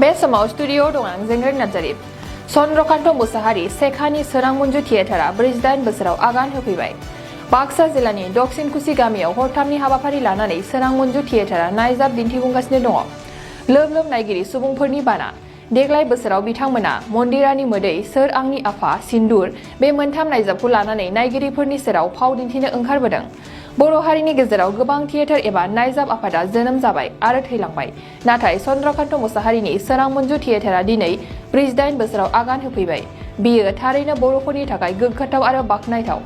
बे समाव स्टुडिअ दं आं जेंग्रें नार्जारि चन्द्रकान्त मुसाहारि सेखानि सोरां मन्जु थियेटारा 48 बोसोराव आगान होफैबाय। बाक्सा जिल्लानि दक्षिणकुसि गामियाव हरथामनि हाबाफारि लानानै सोरां मन्जु थियेटारा नायजाब दिन्थिफुंगासिनो दङ। लोब लोब नायगिरि सुबुंफोरनि बाना। देग्लाय बोसोराव बिथांमोना मन्दिरानि मोदै सोर आंनि आफा सिन्दुर बे मोनथाम नायजाबखौ लानानै नायगिरिफोरनि सेराव फाव दिन्थिनो ओंखारबोदों। बर' हारिनि गेजेराव गोबां थियेटार एबा नायजाब आफादा जोनोम जाबाय आरो थैलांबाय, नाथाय चन्द्रकान्त मुसाहारिनि सोरां मन्जु थियेटारा दिनै 48 बोसोराव आगान होफैबाय। बियो थारैनो बर'फोरनि थाखाय गोग्गाथाव आरो बाख्नायथाव।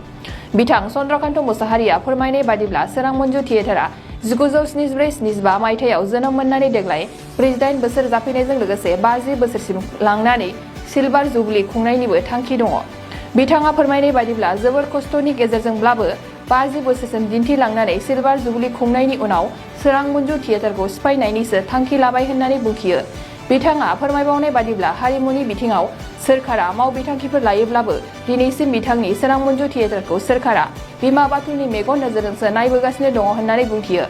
बिथां चन्द्रकान्त मुसाहारिया फोरमायनाय बादिब्ला सोरां मन्जु थियेटारा 1974-75 मायथाइयाव जोनोम मोननानै देग्लाय 48 बोसोर जाफैनायजों लोगोसे 50 बोसोरसिम लांनानै सिलभार जुबली खुंनायनिबो थांखि दङ। बिथाङा फोरमायनाय बादिब्ला जोबोर खस्थ'नि गेजेरजोंब्लाबो 50 बोसोरसिम दिन्थिलांनानै सिलभार जुबली खुंनायनि उनाव सोरां मन्जु थियेटारखौ सिफायनायनिसो थांखि लाबाय होननानै बुंखियो। बिथाङा फोरमायबावनाय बादिब्ला हारिमुनि बिथिङाव सोरखारा मावबिथांखिफोर लायोब्लाबो दिनैसिम बिथांनि सोरां मन्जु थियेटारखौ सोरखारा बिमा बाथौनि मेगन नोजोरजोंसो नायबोगासिनो दङ होननानै बुंथियो।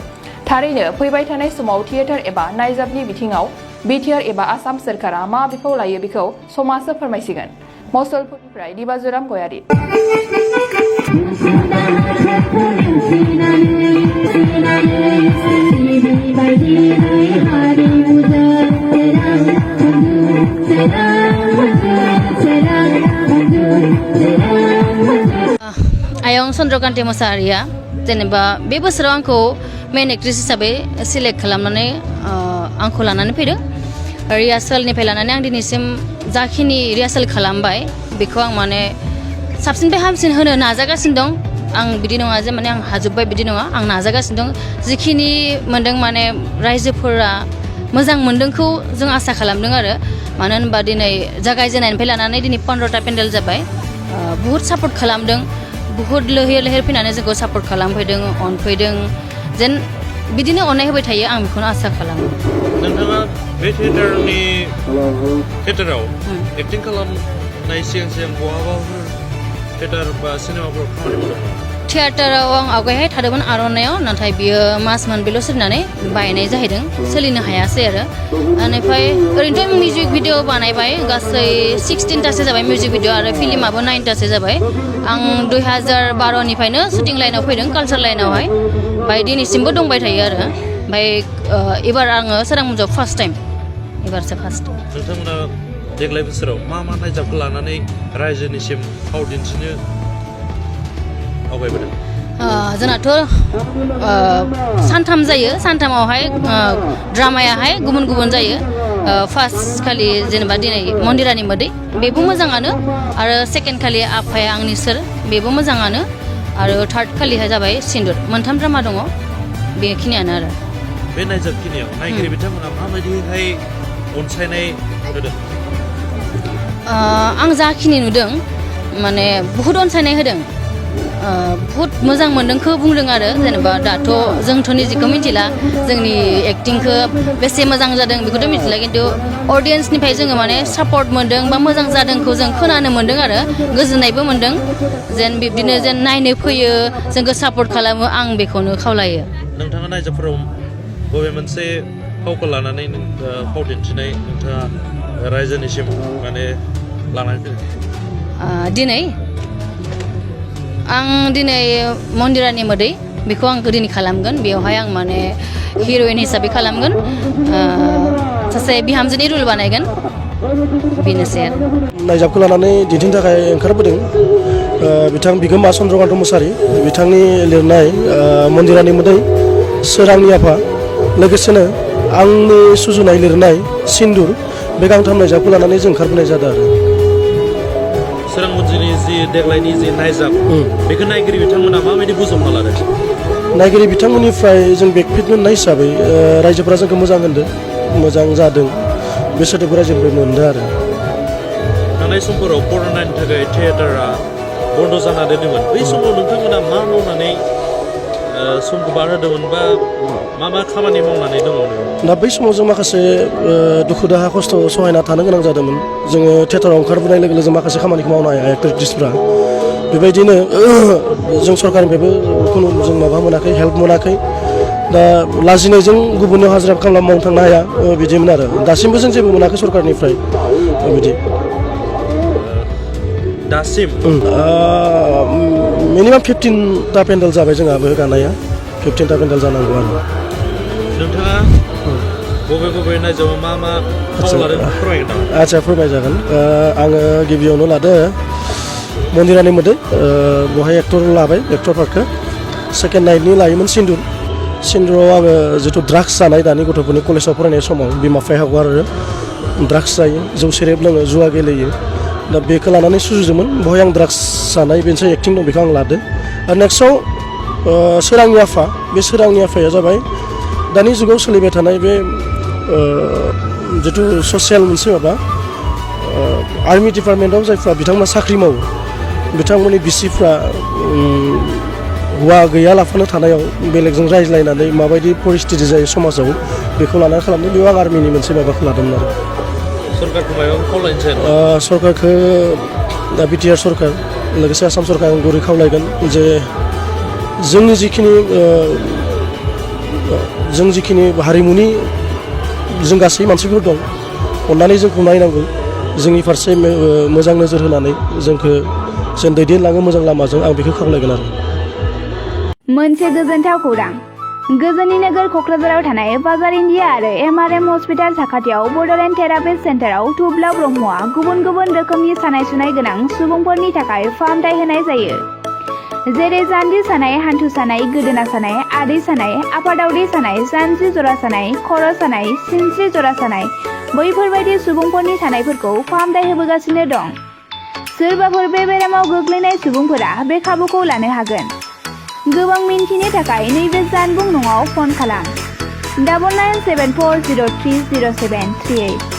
थारैनो फैबाय थानाय समाव थियेटार एबा नायजाबनि बिथिङाव बिटिआर एबा आसाम सोरखारा मा बिफाव लायो बेखौ समाजो फोरमायसिगोन। मसलपुरनिफ्राय दिबाजुराम गयारि। आयं चन्द्रकान्त मुसाहारिया जेनेबा बे बोसोराव आंखौ मेन एक्ट्रेस हिसाबै सिलेक्ट खालामनानै आंखौ लानानै फैदों। रिहार्सेलनिफ्राय लानानै आं दिनैसिम जाखिनि रिहार्सेल खालामबाय बेखौ आं माने साबसिननिफ्राय हामसिन होनो नाजागासिनो दं। आं बिदि नङा जे माने आं हाजोब्बाय बिदि नङा, आं नाजागासिनो दं। जिखिनि मोन्दों माने रायजोफोरा मोजां मोन्दोंखौ जों आसा खालामदों आरो मानो होनबा दिनै जागायजेननायनिफ्राय लानानै दिनै 15टा पेन्डेल जाबाय। बुहुत सापर्ट खालामदों, बुहुत लैहोर लैहोर फैनानै जोंखौ सापर्ट खालामफैदों, अनफैदों। जेन बिदिनो अननाय होबाय थायो आं बेखौनो आसा खालामो। नोंथाङा बे थियेटाराव एक्टिं खालामनाय सिगां बहाबाफोर थियेटार बा सिनेमाफोराव खामानि मावदोंमोन? थियेटाराव आं आवगायहाय थादोंमोन आर'नायाव, नाथाय बियो मास मोनब्रैल' सोलिनानै बायनाय जाहैदों, सोलिनो हायासै आरो। बेनिफ्राय ओरैनोथ' मिउजिक भिडिअ बानायबाय, गासै 16टासो जाबाय मिउजिक भिडिअ आरो फिल्माबो 9टासो जाबाय। आं 2012निफ्रायनो शुटिं लाइनाव फैदों, कालचार लाइनावहाय। ओमफ्राय दिनैसिमबो दंबाय थायो आरो। ओमफ्राय एबार आङो सोरां मन्जुआव फार्स्ट टाइम, एबारसो फार्स्ट। नोंथांमोना देग्लाय बोसोराव मा नायजाबखौ लानानै रायजोनिसिम फाव दिन्थिनो आवगायबोदों? जोंनाथ' सानथाम जायो, सानथामावहाय ड्रामायाहाय गुबुन गुबुन जायो। फार्स्ट खालि जेनेबा दिनै मन्दिरानि मोदै बेबो मोजाङानो, आरो सेकेन्ड खालि आफाया आंनि सोर बेबो मोजाङानो, आरो थार्ड खालिहाय जाबाय सिन्दुर। मोनथाम ड्रामा दङ, बेखिनियानो आरो। बे नायजाबखिनियाव नायगिरि बिथांमोना माबायदिहाय अनसायनाय होदों? आं जाखिनि नुदों माने बुहुत अनसायनाय होदों, बुहुत मोजां मोनदोंखौ बुंदों आरो। जेनेबा दाथ' जोंथ' निजेखौ मिथिला जोंनि एक्टिंखौ बेसे मोजां जादों बेखौथ' मिथिला, खिन्थु अडियेन्सनिफ्राय जोङो माने सापर्ट मोन्दों बा मोजां जादोंखौ जों खोनानो मोन्दों आरो गोजोननायबो मोन्दों। जेन बिब्दिनो जेन नायनो फैयो, जोंखौ सापर्ट खालामो, आं बेखौनो खावलायो। नोंथाङा नायजाबफोराव बबे मोनसे फावखौ लानानै फाव दिन्थिनाय नोंथाङा रायजोनिसिम माने लानानै फैदों? दिनै मन्दिरानि मोदै बेखौ आं दिनै खालामगोन। बेवहाय आं माने हिर'इन हिसाबै खालामगोन, सासे बिहामजोनि रुल बानायगोन, बेनोसै आरो। नायजाबखौ लानानै दिन्थिनो थाखाय ओंखारबोदों बिथां बिगोमा चन्द्रकान्त मुसाहारि। बिथांनि लिरनाय मन्दिरानि मोदै, सोरांनि आफा, लोगोसेनो आंनि सुजुनाय लिरनाय सिन्दुर, बे गांथाम नायजाबखौ लानानै जों ओंखारबोनाय जादों आरो। सोरां मन्जुनि जि देग्लायनि जि नायजाब बेखौ नायगिरि बिथांमोना माबायदि बोजबना लादों? नायगिरि बिथांमोननिफ्राय जों बेकफिट मोननाय हिसाबै रायजोफोरा जोंखौ मोजां होनदों, मोजां जादों, बे सोदोबखौ रायजोनिफ्राय मोनदों आरो। थांनाय समफोराव कर'नानि थाखाय थियेटारा बन्द' जाना दोनदोंमोन, बै समाव नोंथांमोना मा मावनानै समखौ बारहोदोंमोन बा मा खामानि मावनानै दङमोन? दा बै समाव जों माखासे दुखु दाहा खस्थ' सहायना थानो गोनां जादोंमोन। जोङो थियेटाराव ओंखारबोनाय लोगो लोगो माखासे खामानिखौ मावनो हाया एक्टर एक्ट्रिसफ्रा। बेबायदिनो जों सरकारनिफ्रायबो खुनु जों माबा मोनाखै, हेल्प मोनाखै। दा लाजिनायजों गुबुननियाव हाजिरा खामला मावनो थांनो हाया बिदिमोन आरो दासिमबो जों जेबो मोनाखै सरकारनिफ्राय बिदि दासिम मिनिमाम 15टा पेन्डेल जाबाय जोंहाबो गानाया 15टा पेन्डेल जानांगौ आरो नोंथाङा बबे बबे रायजोआव मा मा फाव लादों फोरमायगोन नामा? आदसा फोरमायजागोन आङो गिबियावनो लादो मन्दिरानि मोदै बहाय एक्टर लाबाय एक्टर पार्टखौ सेकेन्ड नाइटनि लायोमोन सिन्दुराव आङो जिथु ड्राग्स जानाय दानि गथ'फोरनि कलेजाव फरायनाय समाव बिमा बिफाया हगारो ड्राग्स जायो जौ सेरेब लोङो जुवा गेलेयो दा बेखौ लानानै सुजुदोंमोन बहाय आं ड्राग्स जानाय बेनोसै एक्टिं दं बेखौ आं लादो आरो नेक्स्टआव सोरांनि आफा बे सोरांनि आफाया जाबाय दानि जुगाव सोलिबाय थानाय बे जिथु ससियेल मोनसे माबा आर्मि डिपार्टमेन्टआव जायफ्रा बिथांमोना साख्रि मावो बिथांमोननि बिसिफ्रा हौवा गैया लाफानो थानायाव बेलेगजों रायज्लायनानै माबायदि परिस्थिति जायो समाजाव बेखौ लानानै खालामदों बेयाव आं आर्मिनि मोनसे माबाखौ लादोंमोन आरो सरकारखौ माबाफोर खावलायनोसै सरकारखौ दा बिटिआर सरकार लोगोसे आसाम सरकार आं गुरै खावलायगोन जे जोंनि जिखिनि हारिमुनि जों गासै मानसिफोर दं अननानै जोंखौ नायनांगौ जोंनि फारसे मोजां नोजोर होनानै जोंखौ जेन दैदेनलाङो मोजां लामाजों आं बेखौ खावलायगोन आरो मोनसे गोजोनथाव खौरां गोजोननि नोगोर क'क्राझाराव थानाय बाजार इन्डिया आरो MRM हस्पिटाल साखाथियाव बड'लेण्ड थेरापिस्ट सेन्टाराव थुब्ला ब्रह्मआ गुबुन गुबुन रोखोमनि सानाय सुनाय गोनां सुबुंफोरनि थाखाय फाहामथाय होनाय जायो जेरै जान्जि सानाय हान्थु सानाय गोदोना सानाय आदै सानाय आफादावदै सानाय जानजि जरा सानाय खर' सानाय सिनस्रि जरा सानाय बैफोरबायदि सुबुंफोरनि सानायफोरखौ फाहामथाय होबोगासिनो दं सोरबाफोर बे बेरामाव गोग्लैनाय सुबुंफोरा बे खाबुखौ लानो हागोन गोबां मिन्थिनो थाखाय नैबे जानबुं नङाव फन खालाम 9974030738